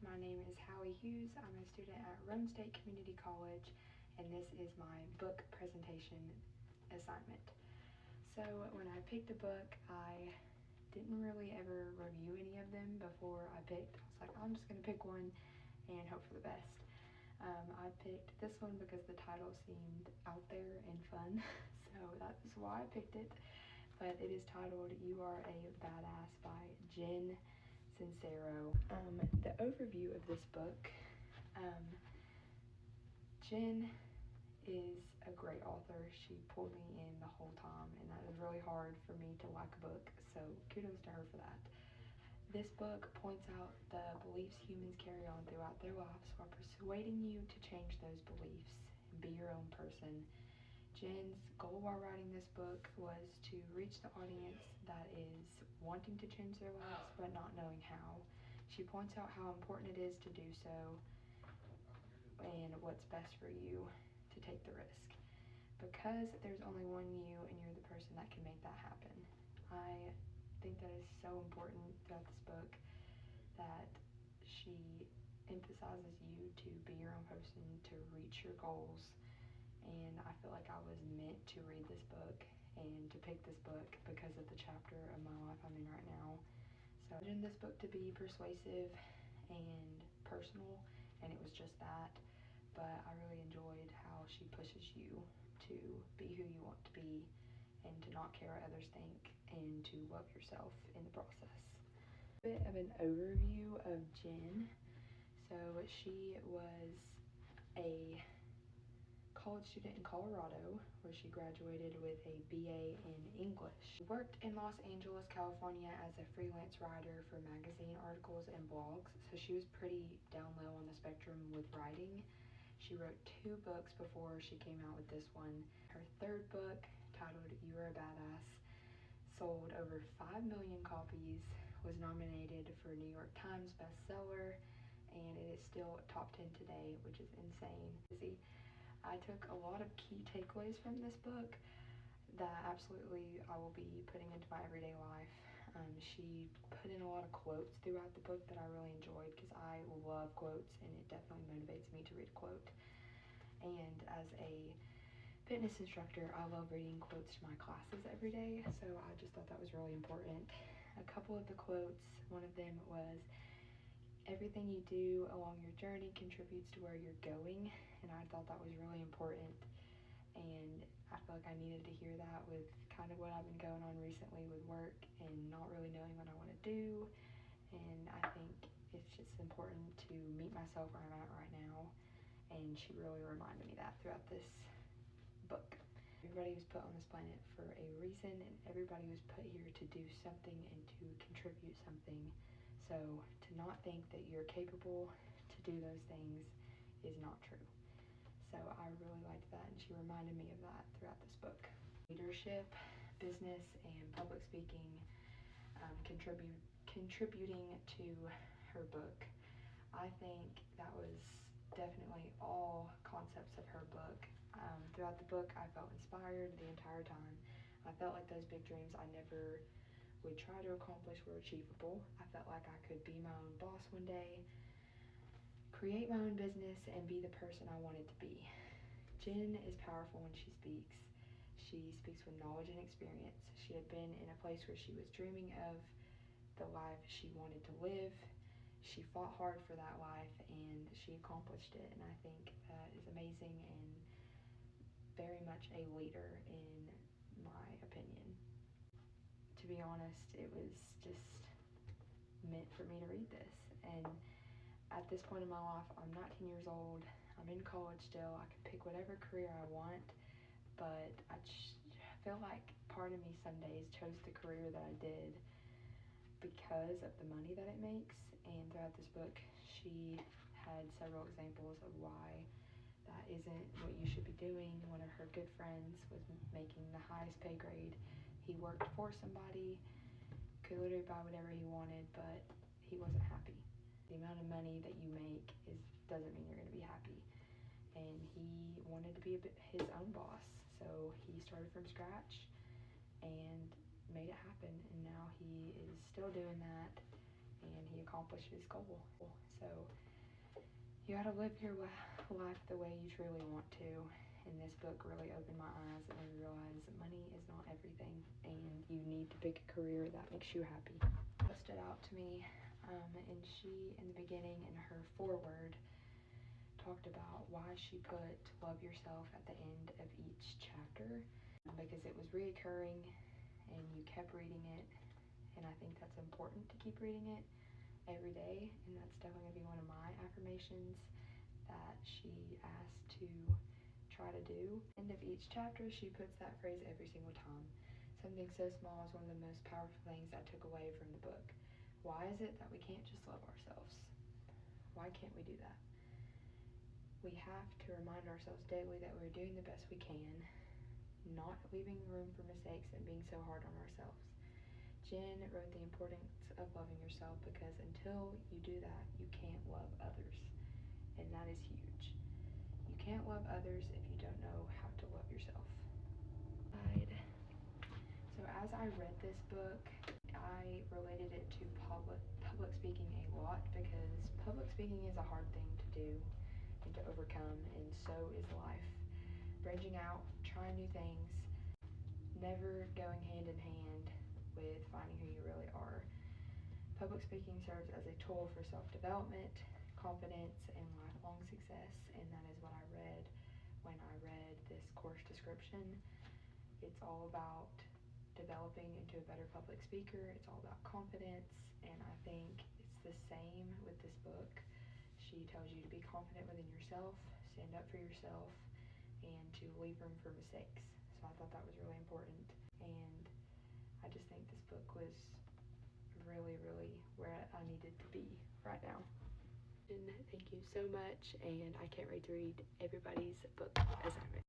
my name is Hallie Hughes. I'm a student at Rome State Community College, and this is my book presentation assignment. So when I picked a book, I didn't really ever review any of them before I picked. I was like, I'm just gonna pick one and hope for the best. I picked this one because the title seemed out there and fun, so that's why I picked it. But it is titled You Are a Badass by Jen Sincero. The overview of this book, Jen is a great author. She pulled me in the whole time, and that is really hard for me to like a book, so kudos to her for that. This book points out the beliefs humans carry on throughout their lives while persuading you to change those beliefs and be your own person. Jen's goal while writing this book was to reach the audience that is wanting to change their lives but not knowing how. She points out how important it is to do so and what's best for you to take the risk. Because there's only one you and you're the person that can make that happen. I think that is so important throughout this book that she emphasizes you to be your own person, to reach your goals. And I feel like I was meant to read this book and to pick this book because of the chapter of my life I'm in right now. So I imagined this book to be persuasive and personal, and it was just that. But I really enjoyed how she pushes you to be who you want to be and to not care what others think and to love yourself in the process. A bit of an overview of Jen. So she was a college student in Colorado, where she graduated with a BA in English. She worked in Los Angeles, California as a freelance writer for magazine articles and blogs, so she was pretty down low on the spectrum with writing. She wrote 2 books before she came out with this one. Her 3rd book, titled You Are a Badass, sold over 5 million copies, was nominated for New York Times bestseller, and it is still top 10 today, which is insane. I took a lot of key takeaways from this book that absolutely I will be putting into my everyday life. She put in a lot of quotes throughout the book that I really enjoyed because I love quotes and it definitely motivates me to read a quote. And as a fitness instructor, I love reading quotes to my classes every day, so I just thought that was really important. A couple of the quotes, one of them was, everything you do along your journey contributes to where you're going, and I thought that was really important, and I feel like I needed to hear that with kind of what I've been going on recently with work and not really knowing what I want to do. And I think it's just important to meet myself where I'm at right now, and she really reminded me that throughout this book. Everybody was put on this planet for a reason, and everybody was put here to do something and to contribute something. So to not think that you're capable to do those things is not true. So I really liked that, and she reminded me of that throughout this book. Leadership, business, and public speaking contributing to her book. I think that was definitely all concepts of her book. Throughout the book, I felt inspired the entire time. I felt like those big dreams I never would try to accomplish were achievable. I felt like I could be my own boss one day, create my own business, and be the person I wanted to be. Jen is powerful when she speaks. She speaks with knowledge and experience. She had been in a place where she was dreaming of the life she wanted to live. She fought hard for that life and she accomplished it, and I think that is amazing and very much a leader in my opinion. To be honest, it was just meant for me to read this, and at this point in my life, I'm 19 years old, I'm in college still, I can pick whatever career I want, but I feel like part of me some days chose the career that I did because of the money that it makes. And throughout this book, she had several examples of why that isn't what you should be doing. One of her good friends was making the highest pay grade. He worked for somebody, could literally buy whatever he wanted, but he wasn't happy. The amount of money that you make doesn't mean you're going to be happy. And he wanted to be his own boss, so he started from scratch and made it happen, and now he is still doing that and he accomplished his goal. So you gotta live your life the way you truly want to. And this book really opened my eyes and I realized that money is not everything, and you need to pick a career that makes you happy. What stood out to me, and she, in the beginning, in her foreword, talked about why she put love yourself at the end of each chapter, because it was reoccurring and you kept reading it, and I think that's important to keep reading it every day, and that's definitely going to be one of my affirmations that she asked to try to do. End of each chapter, she puts that phrase every single time. Something so small is one of the most powerful things I took away from the book. Why is it that we can't just love ourselves? Why can't we do that? We have to remind ourselves daily that we're doing the best we can, not leaving room for mistakes and being so hard on ourselves. Jen wrote the importance of loving yourself, because until you do that, you can't love others. And that is huge. You can't love others if you don't know how to love yourself. So as I read this book, I related it to public speaking a lot, because public speaking is a hard thing to do and to overcome, and so is life. Branching out, trying new things, never going hand in hand with finding who you really are. Public speaking serves as a tool for self-development, confidence, and lifelong success, and that is what I read when I read this course description. It's all about developing into a better public speaker. It's all about confidence, and I think it's the same with this book. She tells you to be confident within yourself, stand up for yourself, and to leave room for mistakes. So I thought that was really important, and I just think this book was really, really where I needed to be right now. And thank you so much, and I can't wait to read everybody's book assignment.